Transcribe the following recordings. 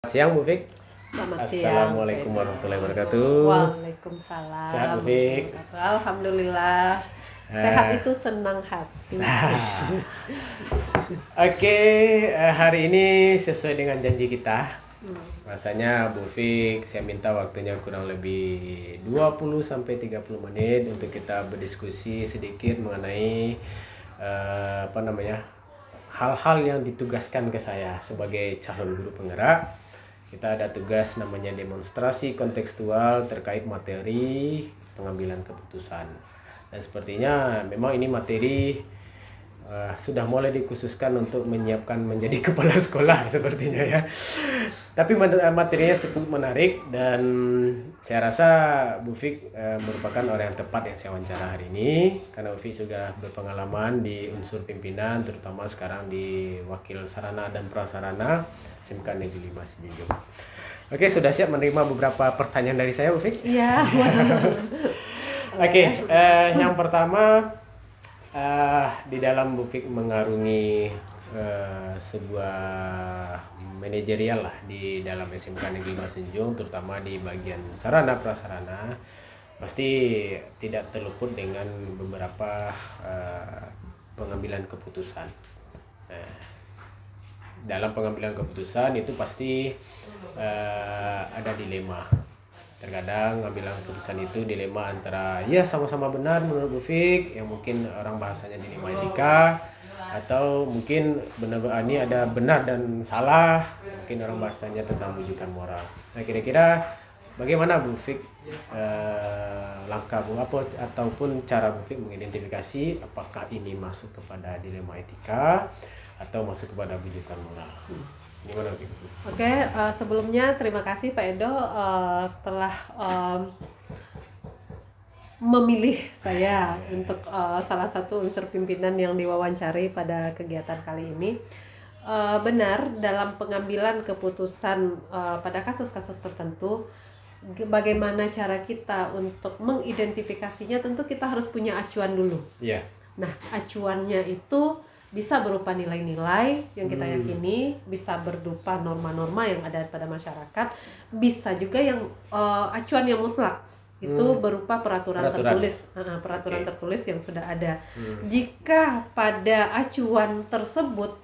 Siang Bu Fik. Selamat siang. Assalamualaikum warahmatullahi wabarakatuh. Waalaikumsalam. Sehat Bu Fik? Alhamdulillah. Sehat itu senang hati. Oke, hari ini sesuai dengan janji kita. Rasanya Bu Fik, saya minta waktunya kurang lebih 20-30 menit untuk kita berdiskusi sedikit mengenai hal-hal yang ditugaskan ke saya sebagai calon guru penggerak. Kita ada tugas namanya demonstrasi kontekstual terkait materi pengambilan keputusan. Dan sepertinya memang ini materi sudah mulai dikhususkan untuk menyiapkan menjadi kepala sekolah sepertinya ya. Tapi materinya cukup menarik dan saya rasa Bu Fik merupakan orang yang tepat yang saya wawancara hari ini, karena Bu Fik sudah berpengalaman di unsur pimpinan, terutama sekarang di Wakil Sarana dan Prasarana SMK Negeri 5 Sijunjung. Oke, sudah siap menerima beberapa pertanyaan dari saya Bu Fik? Iya. Oke, yang pertama, di dalam Bu Fik mengarungi sebuah manajerial lah di dalam SMK Negeri 5 Sijunjung, terutama di bagian sarana prasarana, pasti tidak terluput dengan beberapa pengambilan keputusan. Dalam pengambilan keputusan itu pasti ada dilema. Terkadang ngambil keputusan itu dilema antara ya sama-sama benar menurut Bu Fik, yang mungkin orang bahasanya dilema etika, atau mungkin benar ini ada benar dan salah, mungkin orang bahasanya tentang rujukan moral. Nah, kira-kira bagaimana Bu Fik langkah Bu apa ataupun cara Bu Fik mengidentifikasi apakah ini masuk kepada dilema etika atau masuk kepada rujukan moral? Gimana Bu? Oke, sebelumnya terima kasih Pak Edo telah memilih saya untuk salah satu unsur pimpinan yang diwawancari pada kegiatan kali ini. Benar, dalam pengambilan keputusan pada kasus-kasus tertentu, bagaimana cara kita untuk mengidentifikasinya, tentu kita harus punya acuan dulu. Yeah. Nah, acuannya itu bisa berupa nilai-nilai yang kita yakini, bisa berupa norma-norma yang ada pada masyarakat, bisa juga yang acuan yang mutlak, itu berupa peraturan tertulis, tertulis yang sudah ada. Jika pada acuan tersebut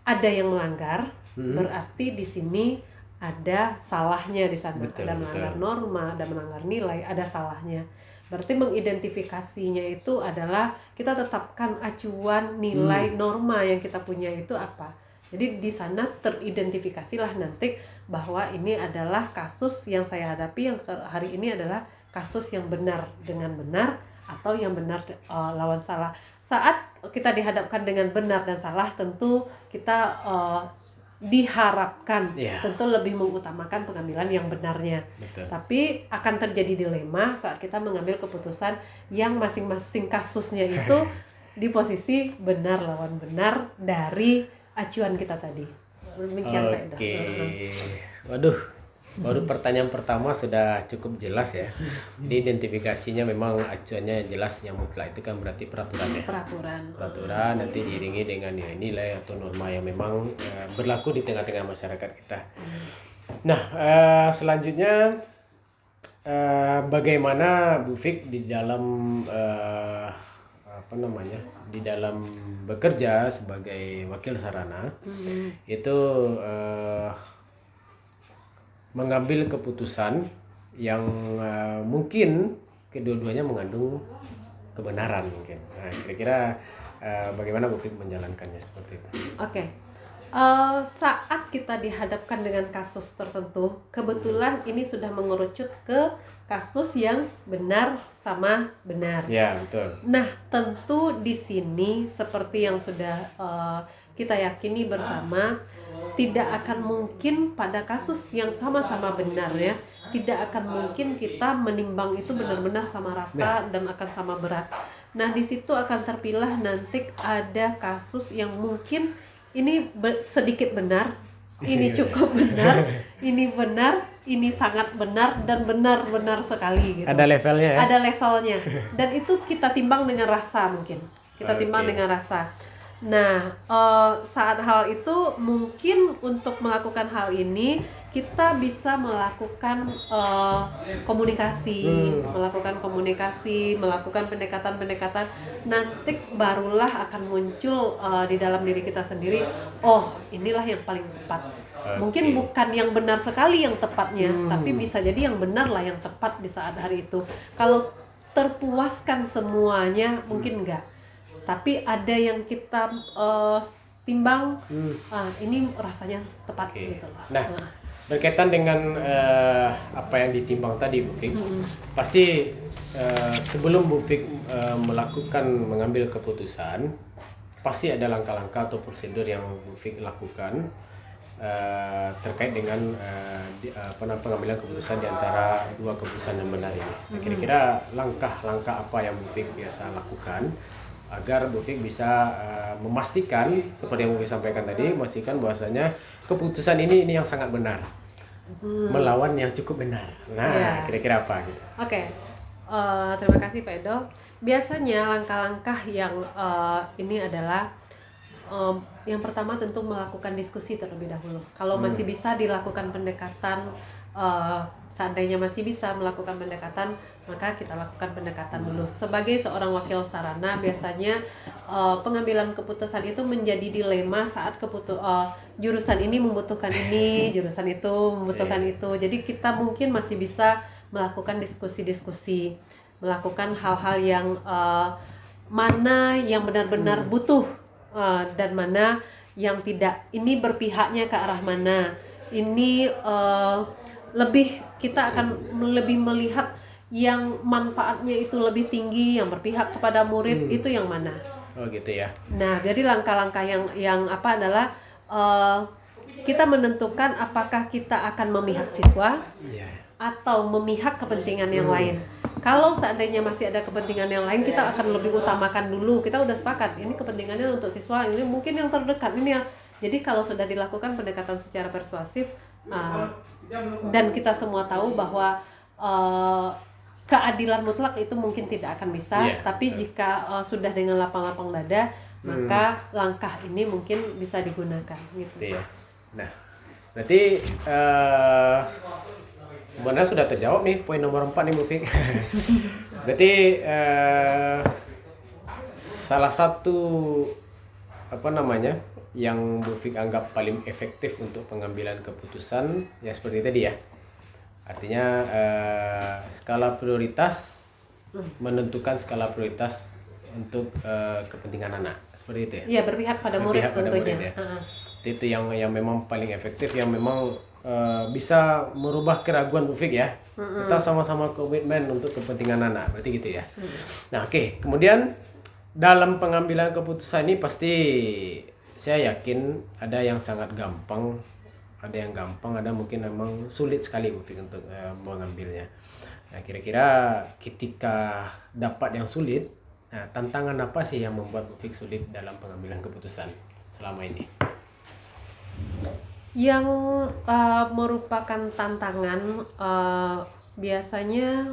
ada yang melanggar, berarti di sini ada salahnya di sana. Ada melanggar norma, ada melanggar nilai, ada salahnya. Berarti mengidentifikasinya itu adalah kita tetapkan acuan nilai norma yang kita punya itu apa. Jadi di sana teridentifikasilah nanti bahwa ini adalah kasus yang saya hadapi yang hari ini adalah kasus yang benar dengan benar atau yang benar lawan salah. Saat kita dihadapkan dengan benar dan salah, tentu kita diharapkan tentu lebih mengutamakan pengambilan yang benarnya. Betul. Tapi akan terjadi dilema saat kita mengambil keputusan yang masing-masing kasusnya itu di posisi benar lawan benar dari acuan kita tadi. Demikian Pak Eda. Oke. Waduh, baru pertanyaan pertama sudah cukup jelas ya. Jadi identifikasinya memang acuannya yang jelas, yang mutlak itu kan berarti peraturan ya. Peraturan nanti diiringi dengan nilai-nilai atau norma yang memang berlaku di tengah-tengah masyarakat kita. Nah, selanjutnya bagaimana Bu Fik di dalam di dalam bekerja sebagai wakil sarana itu mengambil keputusan yang mungkin kedua-duanya mengandung kebenaran mungkin. Nah, kira-kira bagaimana Bu Fik menjalankannya seperti itu? Oke. Saat kita dihadapkan dengan kasus tertentu, kebetulan ini sudah mengerucut ke kasus yang benar sama benar. Ya, betul. Nah, tentu di sini seperti yang sudah kita yakini bersama, tidak akan mungkin pada kasus yang sama-sama benar ya, tidak akan mungkin kita menimbang itu benar-benar sama rata dan akan sama berat. Nah, di situ akan terpilah nanti ada kasus yang mungkin ini sedikit benar, ini cukup benar, ini benar, ini sangat benar dan benar-benar sekali gitu. Ada levelnya ya? Ada levelnya. Dan itu kita timbang dengan rasa mungkin. Kita timbang dengan rasa. Nah, saat hal itu mungkin untuk melakukan hal ini kita bisa melakukan komunikasi, melakukan pendekatan-pendekatan. Nanti barulah akan muncul di dalam diri kita sendiri. Oh, inilah yang paling tepat. Mungkin bukan yang benar sekali yang tepatnya, tapi bisa jadi yang benar lah yang tepat di saat hari itu. Kalau terpuaskan semuanya mungkin enggak, tapi ada yang kita timbang, ini rasanya tepat gitu lah. Nah, berkaitan dengan apa yang ditimbang tadi Bu Fik, pasti sebelum Bu Fik mengambil keputusan, pasti ada langkah-langkah atau prosedur yang Bu Fik lakukan terkait dengan pengambilan keputusan di antara dua keputusan yang benar ini. Kira-kira langkah-langkah apa yang Bu Fik biasa lakukan agar Bu Fik bisa memastikan seperti yang Bu Fik sampaikan tadi, memastikan bahwasanya keputusan ini yang sangat benar, melawan yang cukup benar. Nah, kira-kira apa gitu? Oke. Terima kasih Pak Edo. Biasanya langkah-langkah yang ini adalah yang pertama tentu melakukan diskusi terlebih dahulu. Kalau masih bisa dilakukan pendekatan, seandainya masih bisa melakukan pendekatan, maka kita lakukan pendekatan dulu. Sebagai seorang wakil sarana, biasanya pengambilan keputusan itu menjadi dilema saat jurusan ini membutuhkan ini, jurusan itu membutuhkan itu. Jadi kita mungkin masih bisa melakukan diskusi-diskusi, melakukan hal-hal yang mana yang benar-benar butuh dan mana yang tidak. Ini berpihaknya ke arah mana. Ini kita akan lebih melihat yang manfaatnya itu lebih tinggi, yang berpihak kepada murid itu yang mana. Oh gitu ya. Nah, jadi langkah-langkah yang apa adalah kita menentukan apakah kita akan memihak siswa atau memihak kepentingan yang lain. Kalau seandainya masih ada kepentingan yang lain, kita akan lebih utamakan dulu. Kita udah sepakat, ini kepentingannya untuk siswa, ini mungkin yang terdekat, ini yang. Jadi kalau sudah dilakukan pendekatan secara persuasif, dan kita semua tahu bahwa keadilan mutlak itu mungkin tidak akan bisa, tapi jika sudah dengan lapang-lapang dada, maka langkah ini mungkin bisa digunakan. Gitu. Nah, berarti sebenarnya sudah terjawab nih poin nomor 4 nih Bu Fik. Berarti salah satu yang Bu Fik anggap paling efektif untuk pengambilan keputusan ya seperti tadi ya. Artinya skala prioritas, menentukan skala prioritas untuk kepentingan anak. Seperti itu ya. Iya, berpihak pada murid tentunya. Ya. Itu yang memang paling efektif, yang memang bisa merubah keraguan Bu Fik ya. Kita sama-sama komitmen untuk kepentingan anak, berarti gitu ya. Nah, oke. Kemudian dalam pengambilan keputusan ini pasti saya yakin ada yang sangat gampang, ada mungkin memang sulit sekali Bu Fik untuk mengambilnya. Nah, kira-kira ketika dapat yang sulit, nah, tantangan apa sih yang membuat Bu Fik sulit dalam pengambilan keputusan selama ini? Yang merupakan tantangan biasanya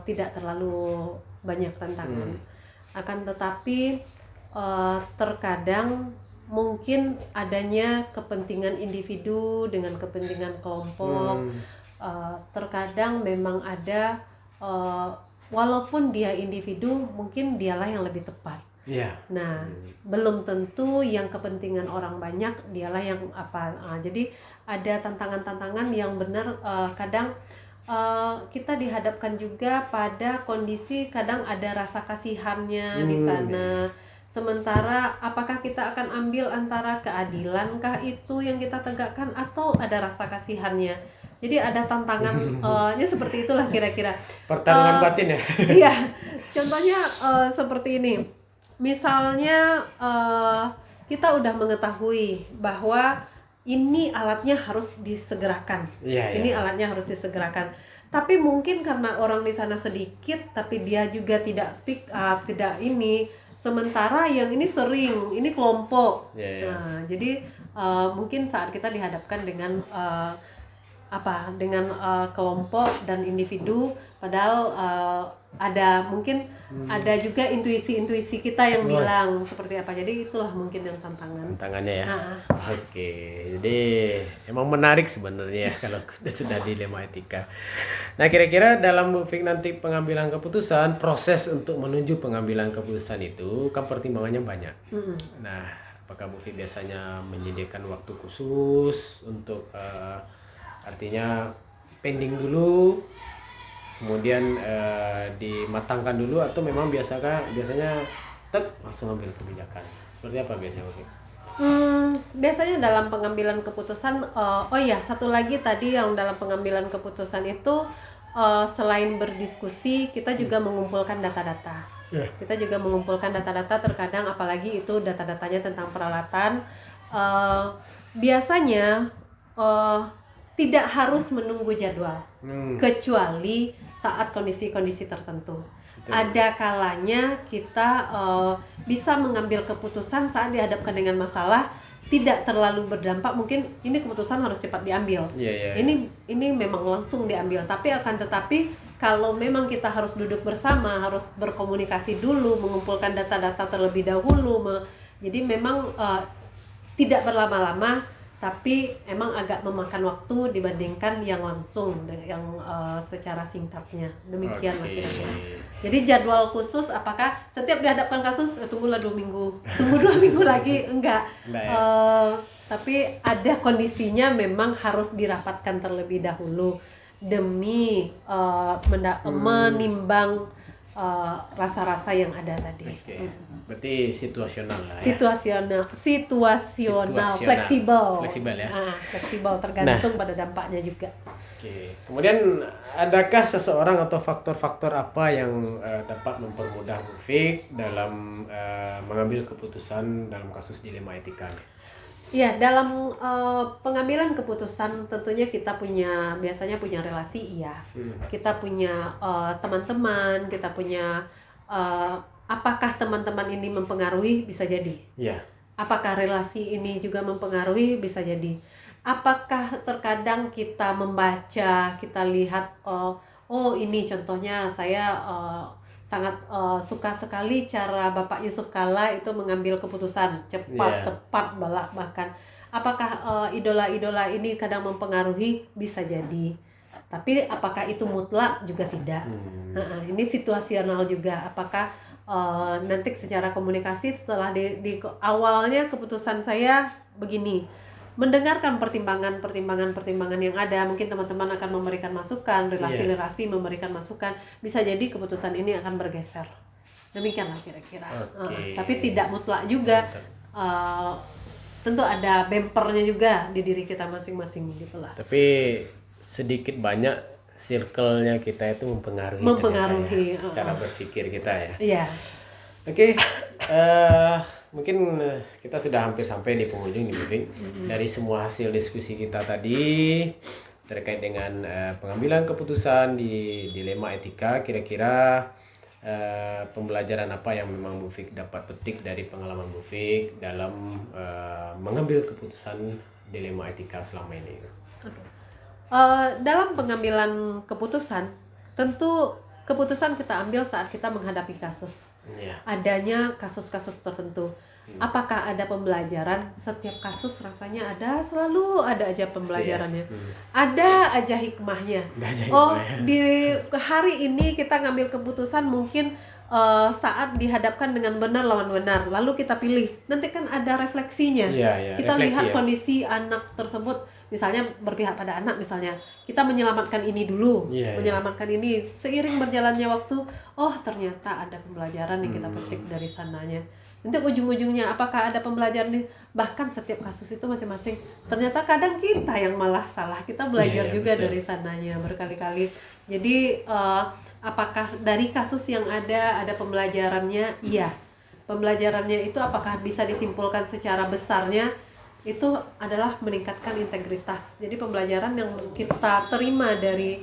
tidak terlalu banyak tantangan, akan tetapi terkadang mungkin adanya kepentingan individu dengan kepentingan kelompok. Terkadang memang ada walaupun dia individu, mungkin dialah yang lebih tepat. Nah, belum tentu yang kepentingan orang banyak dialah yang apa. Jadi ada tantangan-tantangan yang benar. Kadang kita dihadapkan juga pada kondisi kadang ada rasa kasihannya di sana. Sementara apakah kita akan ambil antara keadilankah itu yang kita tegakkan atau ada rasa kasihannya? Jadi ada tantangannya seperti itulah kira-kira. Pertarungan batin ya. Iya, contohnya seperti ini. Misalnya kita udah mengetahui bahwa ini alatnya harus disegerakan. Ini alatnya harus disegerakan. Tapi mungkin karena orang di sana sedikit, tapi dia juga tidak speak up, tidak ini. Sementara yang ini sering, ini kelompok. Nah, jadi mungkin saat kita dihadapkan dengan dengan kelompok dan individu, padahal ada mungkin ada juga intuisi kita yang bilang seperti apa. Jadi itulah mungkin yang tantangannya ya. Ah. Oke, jadi emang menarik sebenarnya ya kalau sudah dilema etika. Nah, kira-kira dalam Bu Fik nanti pengambilan keputusan, proses untuk menuju pengambilan keputusan itu kan pertimbangannya banyak. Nah, apakah Bu Fik biasanya menyediakan waktu khusus untuk artinya pending dulu, kemudian dimatangkan dulu, atau memang biasanya langsung ambil kebijakan? Seperti apa biasanya Bu Fik? Biasanya dalam pengambilan keputusan, satu lagi tadi yang dalam pengambilan keputusan itu selain berdiskusi, kita juga mengumpulkan data-data. Kita juga mengumpulkan data-data, terkadang apalagi itu data-datanya tentang peralatan. Biasanya tidak harus menunggu jadwal, kecuali saat kondisi-kondisi tertentu. Ada kalanya kita bisa mengambil keputusan saat dihadapkan dengan masalah tidak terlalu berdampak, mungkin ini keputusan harus cepat diambil. Ini memang langsung diambil, tapi kalau memang kita harus duduk bersama, harus berkomunikasi dulu, mengumpulkan data-data terlebih dahulu, jadi memang tidak berlama-lama, tapi emang agak memakan waktu dibandingkan yang langsung, yang secara singkatnya. Demikian lah kira-kira. Jadi jadwal khusus, apakah setiap dihadapkan kasus tunggulah 2 minggu, tunggu 2 minggu lagi, enggak ya. Tapi ada kondisinya memang harus dirapatkan terlebih dahulu demi menimbang rasa-rasa yang ada tadi. Berarti situasional lah ya. Situasional, fleksibel ya. Fleksibel, tergantung pada dampaknya juga. Kemudian adakah seseorang atau faktor-faktor apa yang dapat mempermudah Bu Fik dalam mengambil keputusan dalam kasus dilema etika? Ya, dalam pengambilan keputusan tentunya kita biasanya punya relasi, kita punya teman-teman, kita punya apakah teman-teman ini mempengaruhi, bisa jadi. Apakah relasi ini juga mempengaruhi, bisa jadi. Apakah terkadang kita membaca, kita lihat, ini contohnya saya sangat suka sekali cara Bapak Yusuf Kalla itu mengambil keputusan cepat, tepat, bahkan. Apakah idola-idola ini kadang mempengaruhi, bisa jadi. Tapi apakah itu mutlak, juga tidak. Ini situasional juga. Apakah nanti secara komunikasi setelah di awalnya keputusan saya begini, mendengarkan pertimbangan yang ada, mungkin teman-teman akan memberikan masukan, relasi memberikan masukan, bisa jadi keputusan ini akan bergeser. Demikianlah kira-kira. Tapi tidak mutlak juga. Tentu ada bempernya juga di diri kita masing-masing gitulah. Tapi sedikit banyak circle-nya kita itu mempengaruhi ya, cara berpikir kita ya. Iya. Oke, mungkin kita sudah hampir sampai di penghujung nih Bu Fik. Dari semua hasil diskusi kita tadi terkait dengan pengambilan keputusan di dilema etika, kira-kira pembelajaran apa yang memang Bu Fik dapat petik dari pengalaman Bu Fik dalam mengambil keputusan dilema etika selama ini? Dalam pengambilan keputusan, tentu keputusan kita ambil saat kita menghadapi kasus. Adanya kasus-kasus tertentu. Apakah ada pembelajaran? Setiap kasus rasanya selalu ada aja pembelajarannya. Ada aja hikmahnya. Di hari ini kita ngambil keputusan mungkin saat dihadapkan dengan benar lawan benar, lalu kita pilih. Nanti kan ada refleksinya. Kita lihat kondisi anak tersebut. Misalnya berpihak pada anak, misalnya kita menyelamatkan ini dulu, menyelamatkan ini, seiring berjalannya waktu, ternyata ada pembelajaran yang kita petik dari sananya. Nanti ujung-ujungnya apakah ada pembelajaran nih? Bahkan setiap kasus itu masing-masing, ternyata kadang kita yang malah salah, kita belajar juga dari sananya berkali-kali. Jadi apakah dari kasus yang ada pembelajarannya? Iya. Pembelajarannya itu apakah bisa disimpulkan secara besarnya? Itu adalah meningkatkan integritas. Jadi pembelajaran yang kita terima dari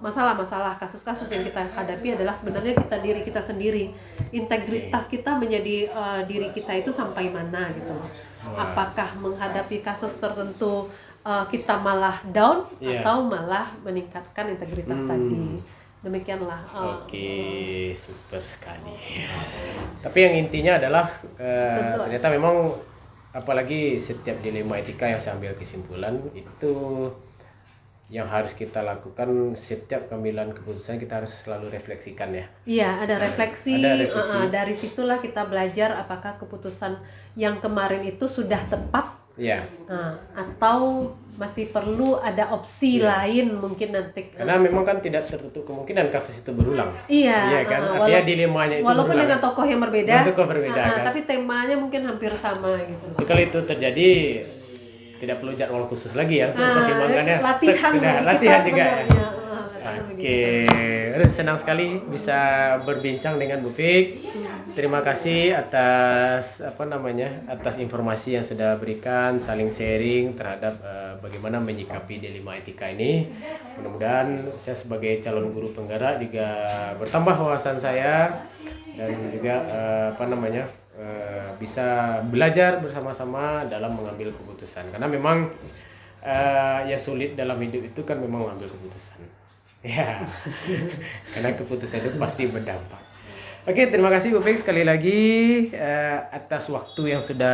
masalah-masalah, kasus-kasus yang kita hadapi adalah sebenarnya diri kita sendiri. Integritas kita menjadi diri kita itu sampai mana gitu. Apakah menghadapi kasus tertentu kita malah down Iya. atau malah meningkatkan integritas tadi. Demikianlah. Oke, super sekali. Tapi yang intinya adalah ternyata memang apalagi setiap dilema etika yang saya ambil kesimpulan itu yang harus kita lakukan setiap pengambilan keputusan, kita harus selalu refleksikan ya. Iya, ada refleksi. Ada refleksi. Dari situlah kita belajar apakah keputusan yang kemarin itu sudah tepat, Iya. atau masih perlu ada opsi lain mungkin nanti. Karena memang kan tidak tertutup kemungkinan kasus itu berulang. Iya, Kan? Artinya dilemanya itu walaupun berulang. dengan tokoh yang berbeda, Dengan tokoh berbeda, kan? tapi temanya mungkin hampir sama gitu loh. Tapi kalau itu terjadi tidak perlu jadwal khusus lagi ya untuk pertimbangannya. Latihan Sudah bagi latihan kita juga ya. sebenarnya. Oke, aduh, senang sekali bisa berbincang dengan Bu Fik. Terima kasih atas atas informasi yang sudah berikan, saling sharing terhadap bagaimana menyikapi dilema etika ini. Mudah-mudahan saya sebagai calon guru penggerak juga bertambah wawasan saya dan juga bisa belajar bersama-sama dalam mengambil keputusan. Karena memang yang sulit dalam hidup itu kan memang mengambil keputusan. Ya, karena keputusan itu pasti berdampak. Oke, terima kasih Bu Fik sekali lagi atas waktu yang sudah